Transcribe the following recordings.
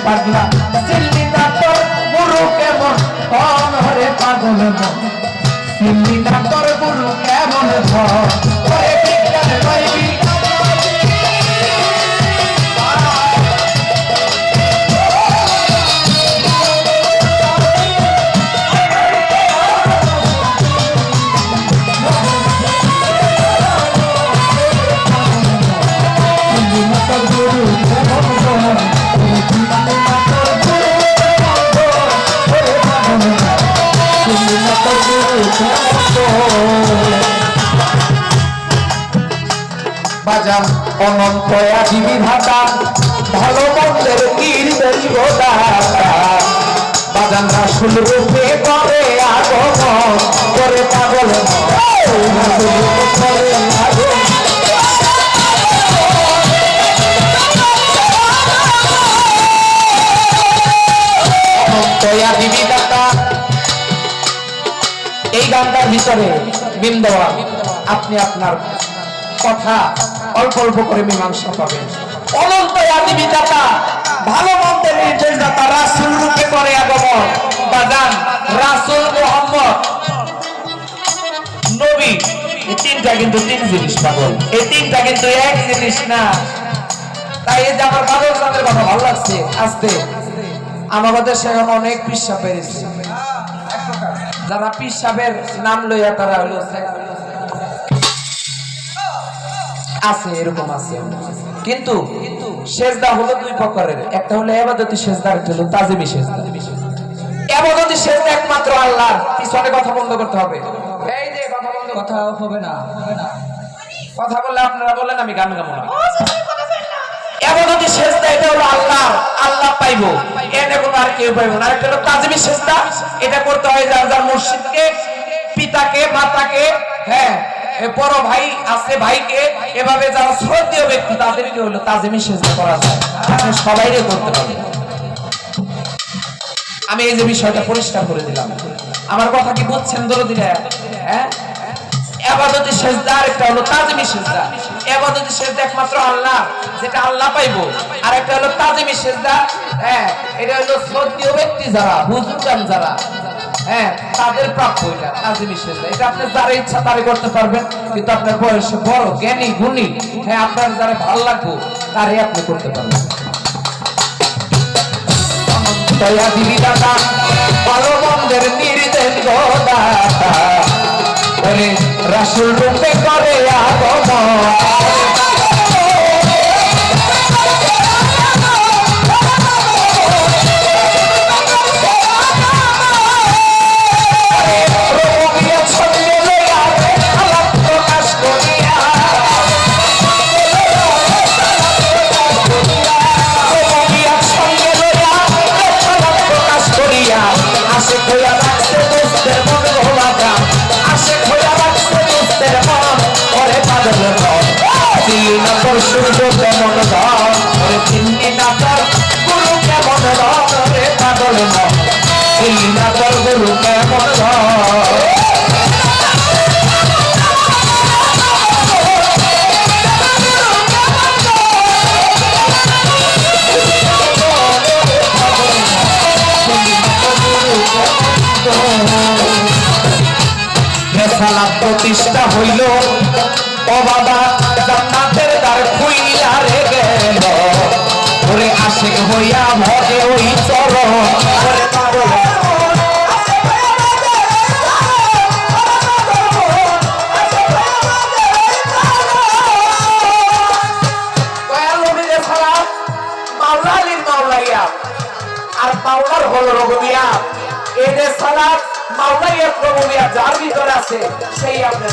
পাগলা চিল্লি না তোর গুরু কেমন ধন হরে পাগল মন চিল্লি না তোর গুরু কেমন ধন ওরে বিজ্ঞান পাইবি বাজান অনন্ত আদি বিধাতা ভালো মন্দের নির্দেশ দাতা বাজান রাসূল রূপে করে আগমন করে পাগল অনন্ত আদি বিধাতা। এই গানটার ভিতরে বিন্দুয়া আপনি আপনার কথা অল্প অল্প করে মীমাংসা পাবেন। অনন্ত আদি বিধাতা ভালো মন্দের নির্দেশদাতা রাসূল রূপে করে আগমন বাজান রাসূল মুহাম্মদ নবী এই তিনটা কিন্তু তিন জিনিস পাগল এই তিনটা কিন্তু এক জিনিস না। তাই এই যে আমার বাদল চাঁদের কথা ভালো লাগছে আস্তে আমাদের দেশে এখন অনেক পিসাব বেরিয়েছে যারা পিসাবের নাম লইয়া তারা হলো আছে এরকম আছে কিন্তু সেজদা হলো দুই প্রকারের একটা হলো ইবাদতি সেজদা একটা হলো তাজিমি সেজদা। ইবাদতি সেজদা একমাত্র আল্লাহর পিছনে কথা বন্ধ করতে হবে এই যে কথা বন্ধ কথা হবে না কথা বললে আপনারা বলেন আমি গান গাবো না। ইবাদতি সেজদা এটা হলো আল্লাহর আল্লাহ পাইবো এনে কোনো আর কেউ পাইবো না। আর একটা হলো তাজিমি সেজদা এটা করতে হয় যার যার মুর্শিদকে পিতাকে মাতাকে হ্যাঁ বড় ভাই আছে ভাইকে এভাবে যারা শ্রদ্ধেয় ব্যক্তি তাদেরকে হলো তাজিমি সেজদা করা যায় আপনি সবাইরে করতে পারবেন। আমি এই যে বিষয়টা পরিষ্কার করে দিলাম আমার কথা কি বুঝছেন দরদিরা? হ্যাঁ ইবাদতি সেজদা আর একটা হলো তাজিমি সেজদা। ইবাদতি সেজদা একমাত্র আল্লাহ যেটা আল্লাহ পাইবো আর একটা হলো তাজিমি সেজদা হ্যাঁ এটা হলো শ্রদ্ধেয় ব্যক্তি যারা বুজুর্গান যারা হ্যাঁ তাদের প্রাপ্য এটা তাজিমি সেজদা। এটা আপনি যার ইচ্ছা তারই করতে পারবেন কিন্তু আপনার বয়সে বড় জ্ঞানী গুণী হ্যাঁ আপনার যারা ভালো লাগবে তারই আপনি করতে পারবেন। দয়া দিবি দাদা ভালো মন্দের নির্দেশ দাতা ওরে রাসূল রূপে করে আগমন সূর্য কেমন ধন চিন্নি না তোর গুরু কেমন ধন রে পাগল মন চিন্নি না তোর গুরু কেমন ধন। রেসালাত প্রতিষ্ঠা হইল ও বাবা জান্নাতের দ্বার খুইলা রে গেল ওরে আশিক হইয়া ভজে ওই চরণ ওরে পাগল মাওলা আলীর মাওলাইয়া আর মাওলার হল রঘুমিয়া এদের সালাত মাওলাইয়া প্রভুমিয়া যার ভিতরে আছে সেই আপনার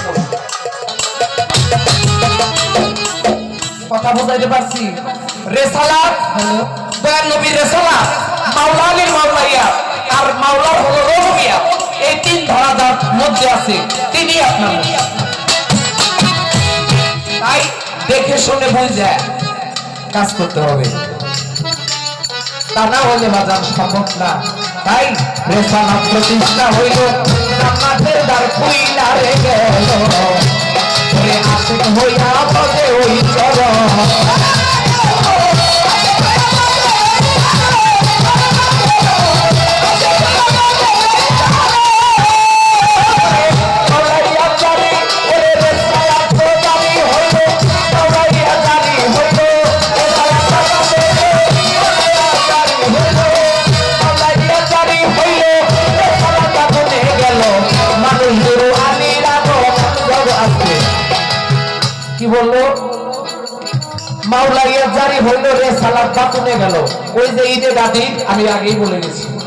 কথা বুঝাইতে পারছি। রেসালাত দয়াল নবীর রেসালাত মাওলা আলীর মাওলাইয়া আর মাওলার হলো রঘুমিয়া এই তিন ধারা যার মধ্যে আছে তিনি আপনার তাই দেখে শুনে বুঝে কাজ করতে হবে তা না হলে বাজার সম্ভব না। তাই রেসালাত প্রতিষ্ঠা হইল জান্নাতের দ্বার খুইলা রে গেল ওরে আশিক হইয়া ভজে ওই চরণ জারি হইল রে সালাত বাতুনে গেল। ওই যে ঈদে গাদি আমি আগেই বলে গেছি।